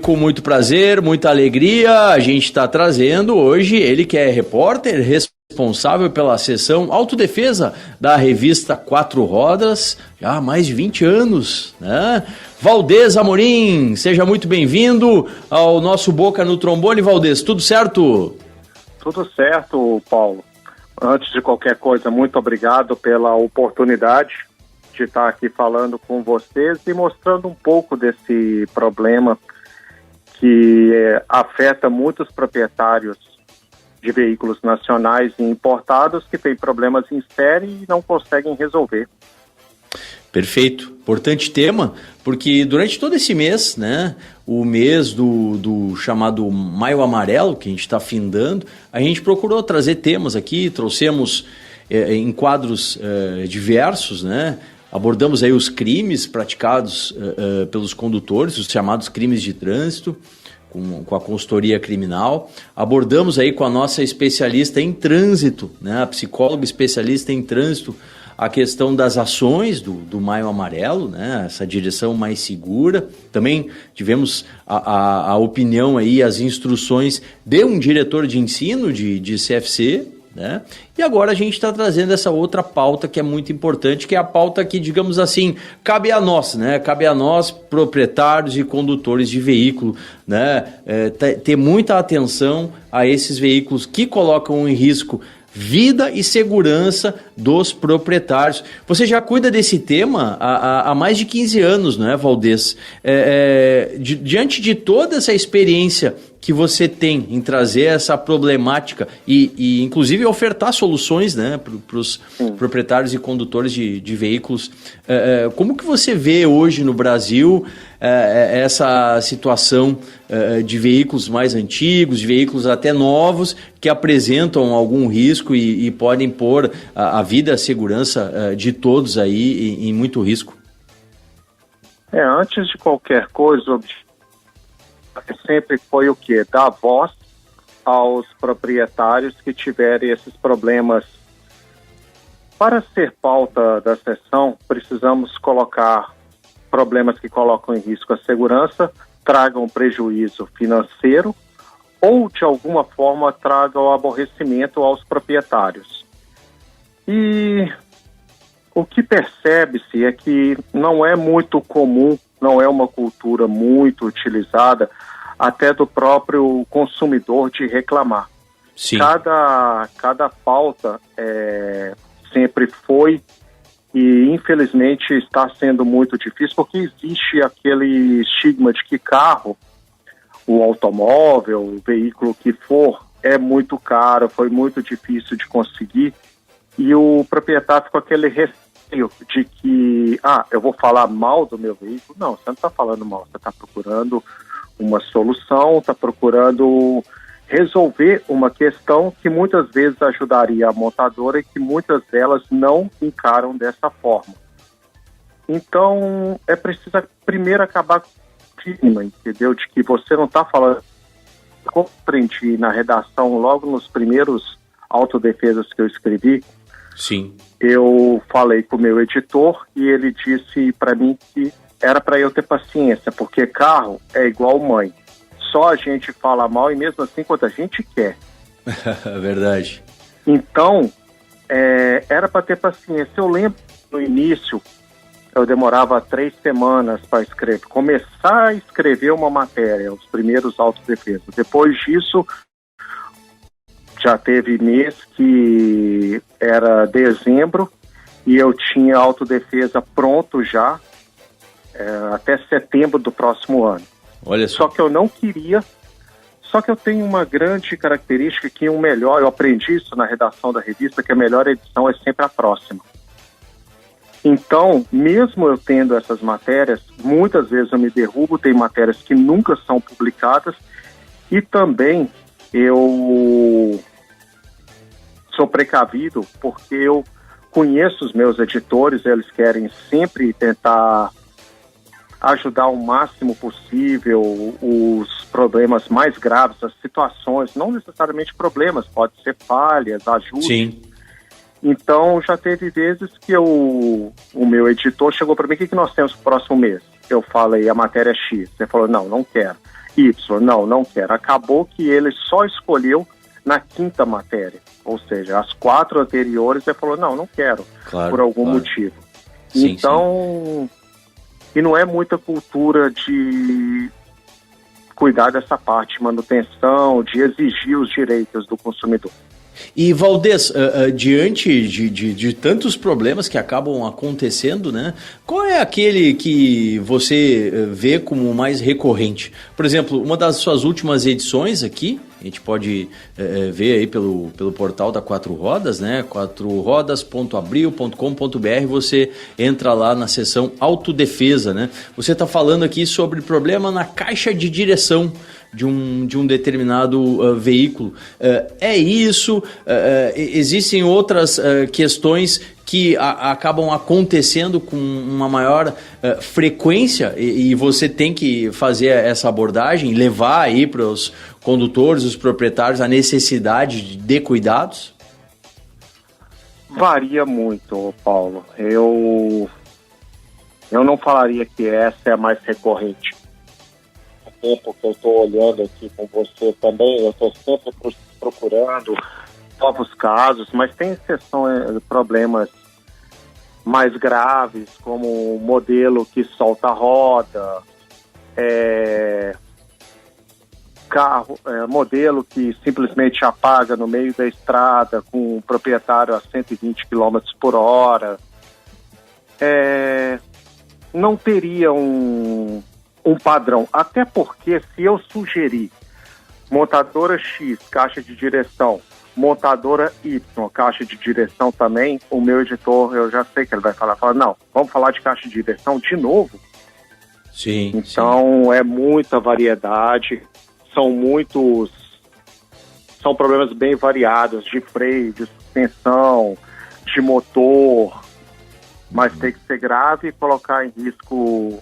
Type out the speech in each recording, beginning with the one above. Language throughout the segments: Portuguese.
Com muito prazer, muita alegria, a gente está trazendo hoje ele que é repórter responsável pela seção Autodefesa da revista Quatro Rodas, já há mais de 20 anos, né? Valdez Amorim, seja muito bem-vindo ao nosso Boca no Trombone. Valdez, tudo certo? Tudo certo, Paulo. Antes de qualquer coisa, muito obrigado pela oportunidade de estar aqui falando com vocês e mostrando um pouco desse problema que afeta muitos proprietários de veículos nacionais e importados que têm problemas em série e não conseguem resolver. Perfeito, importante tema, porque durante todo esse mês, né, o mês do chamado Maio Amarelo, que a gente está findando, a gente procurou trazer temas aqui, trouxemos em quadros diversos, né, abordamos aí os crimes praticados pelos condutores, os chamados crimes de trânsito, com a consultoria criminal. Abordamos aí com a nossa especialista em trânsito, né, a psicóloga especialista em trânsito, a questão das ações do Maio Amarelo, né, essa direção mais segura. Também tivemos a opinião aí, as instruções de um diretor de ensino de CFC, né? E agora a gente está trazendo essa outra pauta que é muito importante, que é a pauta que, digamos assim, cabe a nós, né? Cabe a nós, proprietários e condutores de veículo, né? Ter muita atenção a esses veículos que colocam em risco vida e segurança dos proprietários. Você já cuida desse tema há mais de 15 anos, não é, Valdez? Diante de toda essa experiência que você tem em trazer essa problemática e inclusive ofertar soluções, né, para os proprietários e condutores de veículos, como que você vê hoje no Brasil essa situação de veículos mais antigos, de veículos até novos, que apresentam algum risco e podem pôr a vida e a segurança de todos aí em muito risco? Antes de qualquer coisa, o objetivo sempre foi o quê? Dar voz aos proprietários que tiverem esses problemas. Para ser pauta da sessão, precisamos colocar problemas que colocam em risco a segurança, tragam prejuízo financeiro ou, de alguma forma, tragam aborrecimento aos proprietários. E o que percebe-se é que não é muito comum, não é uma cultura muito utilizada até do próprio consumidor de reclamar. Sim. Cada pauta sempre foi e infelizmente está sendo muito difícil porque existe aquele estigma de que carro, o automóvel, o veículo que for, é muito caro, foi muito difícil de conseguir e o proprietário fica com aquele receio de que, eu vou falar mal do meu veículo. Não, você não está falando mal, você está procurando uma solução, está procurando resolver uma questão que muitas vezes ajudaria a montadora e que muitas delas não encaram dessa forma. Então, é preciso primeiro acabar com o clima, entendeu? De que você não está falando... Como aprendi na redação, logo nos primeiros autodefesas que eu escrevi, sim, eu falei com o meu editor e ele disse para mim que era para eu ter paciência, porque carro é igual mãe. Só a gente fala mal e mesmo assim quando a gente quer. Verdade. Então, era para ter paciência. Eu lembro no início, eu demorava 3 semanas para escrever, começar a escrever uma matéria, os primeiros autodefesas. Depois disso, já teve mês que era dezembro e eu tinha autodefesa pronto já, até setembro do próximo ano. Olha só. Só que eu não queria, só que eu tenho uma grande característica que eu aprendi isso na redação da revista, que a melhor edição é sempre a próxima. Então, mesmo eu tendo essas matérias, muitas vezes eu me derrubo, tem matérias que nunca são publicadas e também eu sou precavido porque eu conheço os meus editores, eles querem sempre tentar ajudar o máximo possível os problemas mais graves, as situações, não necessariamente problemas, pode ser falhas, ajustes. Sim. Então, já teve vezes que o meu editor chegou para mim: o que nós temos no próximo mês? Eu falei, a matéria é X. Ele falou, não quero. Y. Não quero. Acabou que ele só escolheu na quinta matéria. Ou seja, as 4 anteriores ele falou, não quero, por algum motivo. Sim, então, e não é muita cultura de cuidar dessa parte de manutenção, de exigir os direitos do consumidor. E Valdez, diante de tantos problemas que acabam acontecendo, né? Qual é aquele que você vê como mais recorrente? Por exemplo, uma das suas últimas edições aqui, a gente pode ver aí pelo portal da Quatro Rodas, né? quatrorodas.abril.com.br, você entra lá na seção autodefesa, né? Você está falando aqui sobre problema na caixa de direção de um determinado veículo. É isso? Existem outras questões que acabam acontecendo com uma maior frequência e você tem que fazer essa abordagem, levar aí para os condutores, os proprietários, a necessidade de cuidados? Varia muito, Paulo. Eu não falaria que essa é a mais recorrente. O tempo que eu estou olhando aqui com você também, eu estou sempre procurando novos casos, mas tem exceções, problemas mais graves, como o modelo que solta a roda, modelo que simplesmente apaga no meio da estrada com o proprietário a 120 km por hora. Não teria um padrão, até porque se eu sugerir montadora X, caixa de direção, montadora Y, caixa de direção também, o meu editor, eu já sei que ele vai falar, não, vamos falar de caixa de direção de novo? Sim. Então, é muita variedade, são problemas bem variados, de freio, de suspensão, de motor, mas tem que ser grave e colocar em risco,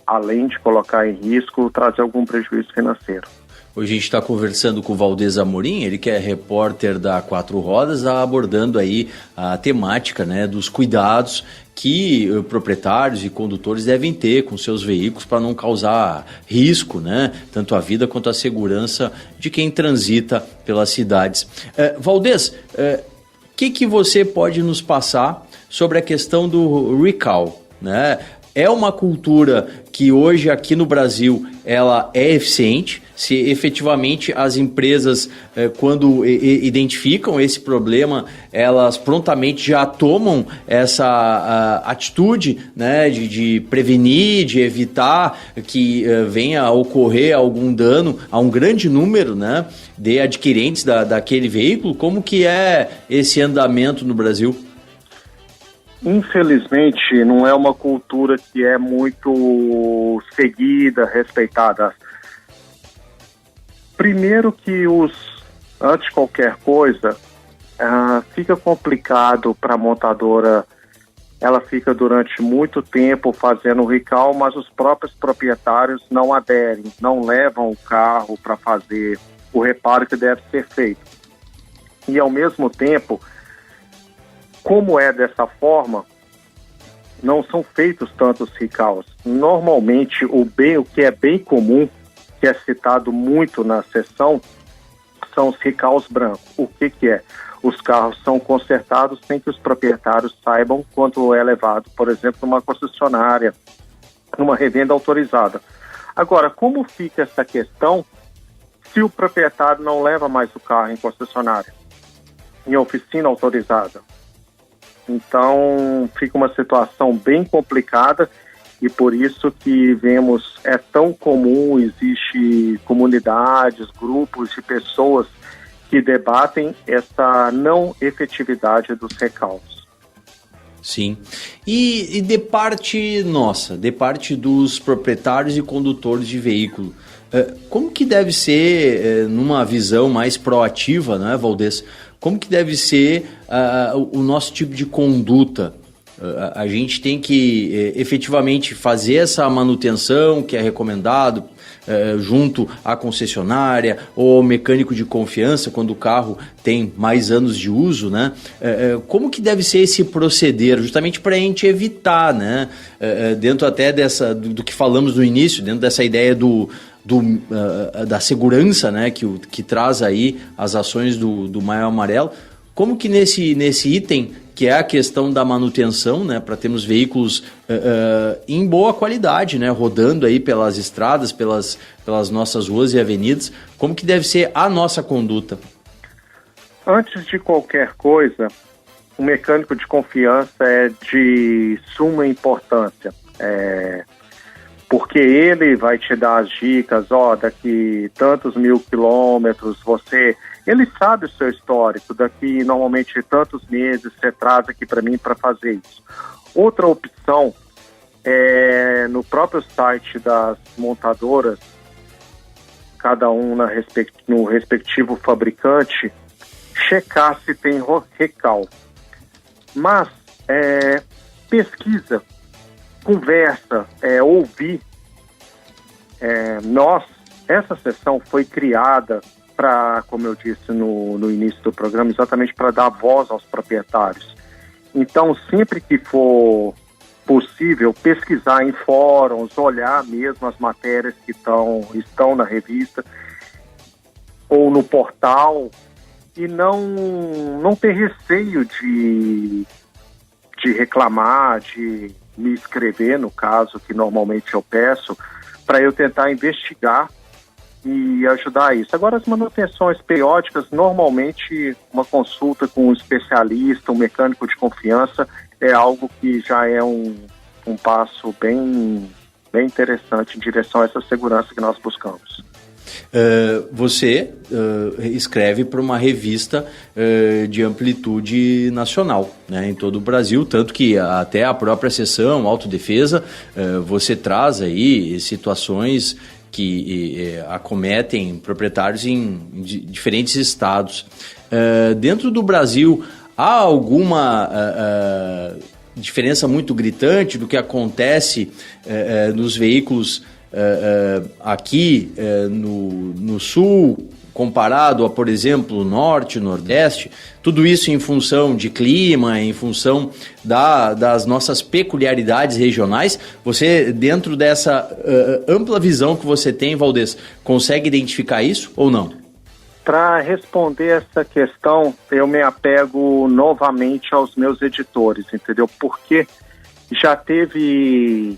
além de colocar em risco, trazer algum prejuízo financeiro. Hoje a gente está conversando com o Valdez Amorim, ele que é repórter da Quatro Rodas, abordando aí a temática, né, dos cuidados que proprietários e condutores devem ter com seus veículos para não causar risco, né, tanto à vida quanto à segurança de quem transita pelas cidades. Valdez, que você pode nos passar sobre a questão do recall, né? É uma cultura que hoje aqui no Brasil ela é eficiente, se efetivamente as empresas, quando identificam esse problema, elas prontamente já tomam essa atitude, né, de prevenir, de evitar que venha a ocorrer algum dano a um grande número, né, de adquirentes daquele veículo. Como que é esse andamento no Brasil? Infelizmente, não é uma cultura que é muito seguida, respeitada. Primeiro que antes de qualquer coisa, fica complicado para a montadora, ela fica durante muito tempo fazendo o recall, mas os próprios proprietários não aderem, não levam o carro para fazer o reparo que deve ser feito. E ao mesmo tempo, como é dessa forma, não são feitos tantos recalls. Normalmente, o que é bem comum, que é citado muito na sessão, são os recalls brancos. O que é? Os carros são consertados sem que os proprietários saibam quanto é levado, por exemplo, numa concessionária, numa revenda autorizada. Agora, como fica essa questão se o proprietário não leva mais o carro em concessionária, em oficina autorizada? Então, fica uma situação bem complicada e por isso que vemos, é tão comum, existe comunidades, grupos de pessoas que debatem essa não efetividade dos recalls. Sim. E de parte nossa, de parte dos proprietários e condutores de veículo, como que deve ser, numa visão mais proativa, né, Valdez? Como que deve ser o nosso tipo de conduta? A gente tem que efetivamente fazer essa manutenção que é recomendado junto à concessionária ou ao mecânico de confiança quando o carro tem mais anos de uso, né? Como que deve ser esse proceder, justamente para a gente evitar, né? Dentro até do que falamos no início, dentro dessa ideia do da segurança, né, que traz aí as ações do Maio Amarelo. Como que nesse item, que é a questão da manutenção, né, para termos veículos em boa qualidade, né, rodando aí pelas estradas, pelas nossas ruas e avenidas, como que deve ser a nossa conduta? Antes de qualquer coisa, o mecânico de confiança é de suma importância, porque ele vai te dar as dicas, daqui tantos 1000 quilômetros, ele sabe o seu histórico, daqui normalmente tantos meses você traz aqui para mim para fazer isso. Outra opção é no próprio site das montadoras, cada um no respectivo fabricante, checar se tem recal. Mas pesquisa, conversa, ouvir. Essa sessão foi criada para, como eu disse no início do programa, exatamente para dar voz aos proprietários. Então, sempre que for possível, pesquisar em fóruns, olhar mesmo as matérias que estão na revista ou no portal, e não ter receio de reclamar, de me escrever, no caso, que normalmente eu peço, para eu tentar investigar e ajudar isso. Agora, as manutenções periódicas, normalmente uma consulta com um especialista, um mecânico de confiança, é algo que já é um passo bem interessante em direção a essa segurança que nós buscamos. Você escreve para uma revista de amplitude nacional, né, em todo o Brasil, tanto que até a própria seção Autodefesa, você traz aí situações que acometem proprietários em diferentes estados. Dentro do Brasil, há alguma diferença muito gritante do que acontece nos veículos aqui no sul, comparado a, por exemplo, norte, nordeste, tudo isso em função de clima, em função das nossas peculiaridades regionais? Você, dentro dessa ampla visão que você tem, Valdez, consegue identificar isso ou não? Para responder essa questão, eu me apego novamente aos meus editores, entendeu? Porque já teve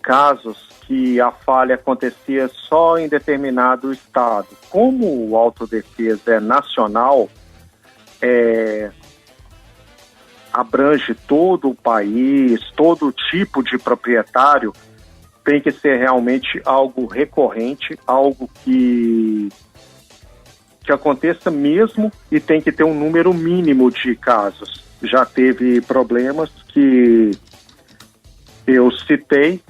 casos que a falha acontecia só em determinado estado. Como o Autodefesa é nacional, abrange todo o país, todo tipo de proprietário, tem que ser realmente algo recorrente, algo que aconteça mesmo, e tem que ter um número mínimo de casos. Já teve problemas que eu citei,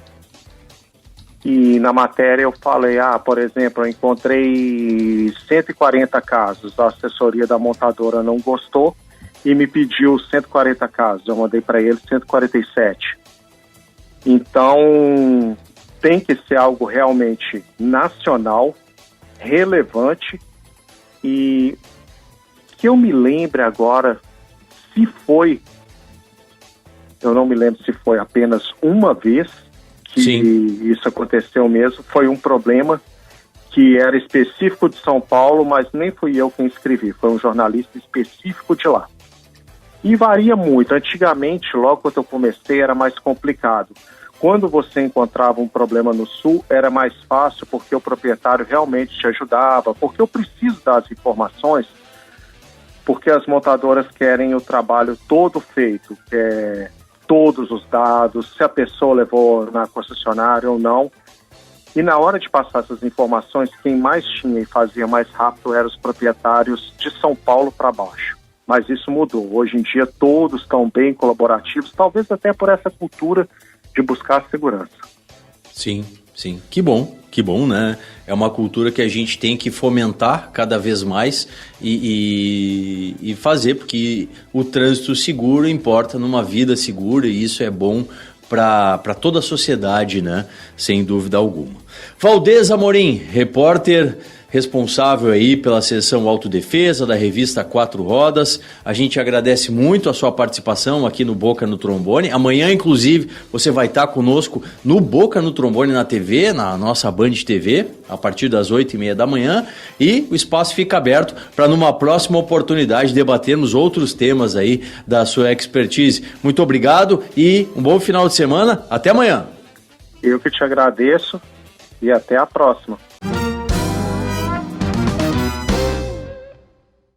e na matéria eu falei, por exemplo, eu encontrei 140 casos, a assessoria da montadora não gostou e me pediu 140 casos, eu mandei para ele 147. Então, tem que ser algo realmente nacional, relevante, e que eu me lembre agora, eu não me lembro se foi apenas uma vez que Sim. Isso aconteceu mesmo, foi um problema que era específico de São Paulo, mas nem fui eu quem escrevi, foi um jornalista específico de lá. E varia muito. Antigamente, logo quando eu comecei, era mais complicado. Quando você encontrava um problema no sul, era mais fácil, porque o proprietário realmente te ajudava, porque eu preciso das informações, porque as montadoras querem o trabalho todo feito, todos os dados, se a pessoa levou na concessionária ou não. E na hora de passar essas informações, quem mais tinha e fazia mais rápido eram os proprietários de São Paulo para baixo. Mas isso mudou. Hoje em dia todos estão bem colaborativos, talvez até por essa cultura de buscar segurança. Sim, sim. Que bom, né? É uma cultura que a gente tem que fomentar cada vez mais e fazer, porque o trânsito seguro importa numa vida segura, e isso é bom para toda a sociedade, né? Sem dúvida alguma. Valdez Amorim, repórter responsável aí pela seção Autodefesa da revista Quatro Rodas. A gente agradece muito a sua participação aqui no Boca no Trombone. Amanhã, inclusive, você vai estar conosco no Boca no Trombone na TV, na nossa Band TV, a partir das 8h30 da manhã. E o espaço fica aberto para numa próxima oportunidade debatermos outros temas aí da sua expertise. Muito obrigado e um bom final de semana. Até amanhã. Eu que te agradeço e até a próxima.